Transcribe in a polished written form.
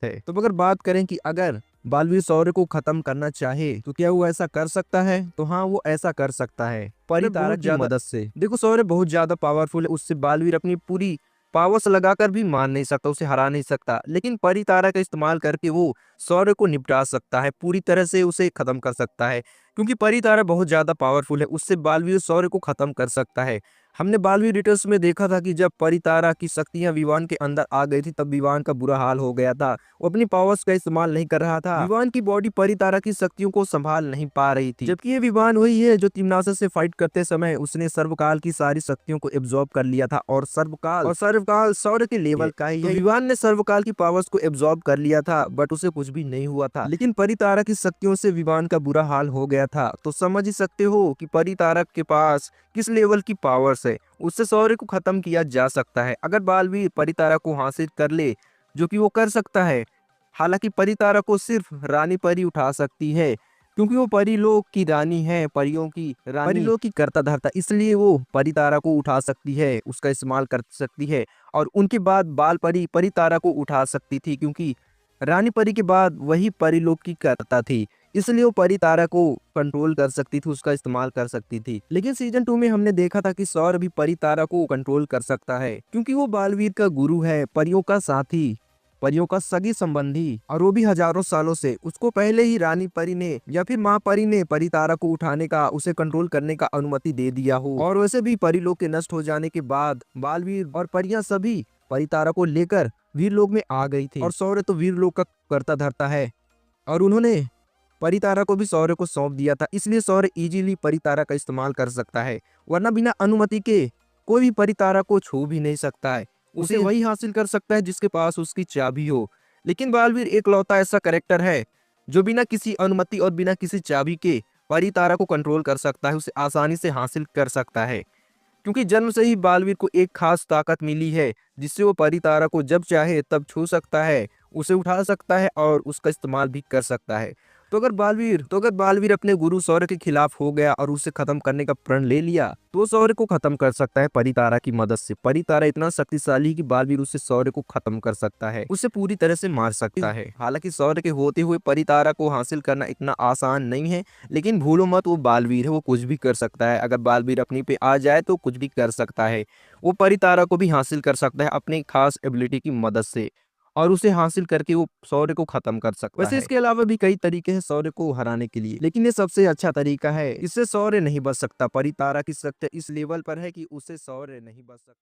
है। तो अगर बात करें कि अगर बालवीर सौर्य को खत्म करना चाहे तो क्या वो ऐसा कर सकता है? तो हाँ, वो ऐसा कर सकता है परितारा की मदद से। देखो, सौर्य बहुत ज्यादा पावरफुल है, उससे बालवीर अपनी पूरी पावर्स लगाकर भी मार नहीं सकता, उसे हरा नहीं सकता, लेकिन परितारा का इस्तेमाल करके वो सौर्य को निपटा सकता है, पूरी तरह से उसे खत्म कर सकता है। क्योंकि परितारा बहुत ज्यादा पावरफुल है, उससे बालवीर सौर्य को खत्म कर सकता है। हमने बालवीर रिटर्न्स में देखा था कि जब परितारा की शक्तियां विवान के अंदर आ गई थी, तब विवान का बुरा हाल हो गया था। वो अपनी पावर्स का इस्तेमाल नहीं कर रहा था, विवान की बॉडी परितारा की शक्तियों को संभाल नहीं पा रही थी। जबकि ये विवान वही है जो तिम्नासा से फाइट करते समय उसने सर्वकाल की सारी शक्तियों को एब्जॉर्ब कर लिया था, और सर्वकाल सौर्य के लेवल का ही है। तो विवान ने सर्वकाल की पावर्स को एब्जॉर्ब कर लिया था, बट उसे कुछ भी नहीं हुआ था, लेकिन परितारा की शक्तियों से विवान का बुरा हाल हो गया था। तो समझ ही सकते हो कि परितारा के पास किस लेवल की पावर्स है, उससे सौर्य को खत्म किया जा सकता है अगर बालवीर परितारा को हासिल कर ले, जो कि वो कर सकता है। हालांकि परितारा को सिर्फ रानी परी उठा सकती है, क्योंकि वो परिलोक की रानी है, परियों की रानी, परिलोक की कर्ता धर्ता, इसलिए वो परितारा को उठा सकती है, उसका इस्तेमाल कर सकती है। और उनके बाद बाल परी परितारा को उठा सकती थी, क्योंकि रानी परी के बाद वही परिलोक की कर्ता थी, इसलिए वो परितारा को कंट्रोल कर सकती थी, उसका इस्तेमाल कर सकती थी। लेकिन सीजन 2 में हमने देखा था कि सौर्य भी परितारा को कंट्रोल कर सकता है, क्योंकि वो बालवीर का गुरु है, परियों का साथी, परियों का सगी संबंधी, और वो भी हजारों सालों से। उसको पहले ही रानी परी ने या फिर माँ परी ने परितारा को उठाने का, उसे कंट्रोल करने का अनुमति दे दिया हो। और वैसे भी परिलोक के नष्ट हो जाने के बाद बालवीर और परियां सभी परितारा को लेकर वीरलोक में आ गई थी, और सौर्य तो वीरलोक का कर्ता धर्ता है, और उन्होंने परितारा को भी सौर्य को सौंप दिया था, इसलिए सौर्य इजीली परितारा का इस्तेमाल कर सकता है, वरना बिना अनुमति के कोई भी परितारा को छू भी नहीं सकता है। उसे वही हासिल कर सकता है जिसके पास उसकी चाबी हो। लेकिन बालवीर एकलौता ऐसा कैरेक्टर है जो बिना किसी अनुमति और बिना किसी चाबी के परितारा को कंट्रोल कर सकता है, उसे आसानी से हासिल कर सकता है, क्योंकि जन्म से ही बालवीर को एक खास ताकत मिली है, जिससे वो परितारा को जब चाहे तब छू सकता है, उसे उठा सकता है और उसका इस्तेमाल भी कर सकता है। तो अगर बालवीर अपने गुरु सौर्य के खिलाफ हो गया और उसे खत्म करने का प्रण ले लिया, तो सौर्य को खत्म कर सकता है परितारा की मदद से। परितारा इतना शक्तिशाली कि बालवीर उससे सौर्य को खत्म कर सकता है, उसे पूरी तरह से मार सकता है। हालांकि सौर्य के होते हुए परितारा को हासिल करना इतना आसान नहीं है, लेकिन भूलो मत, वो बालवीर है, वो कुछ भी कर सकता है। अगर बालवीर अपनी पे आ जाए तो कुछ भी कर सकता है। वो परितारा को भी हासिल कर सकता है अपनी खास एबिलिटी की मदद से, और उसे हासिल करके वो सौर्य को खत्म कर सकता है। वैसे इसके अलावा भी कई तरीके हैं सौर्य को हराने के लिए, लेकिन ये सबसे अच्छा तरीका है। इससे सौर्य नहीं बच सकता, परितारा की शक्ति इस लेवल पर है कि उससे सौर्य नहीं बच सकता।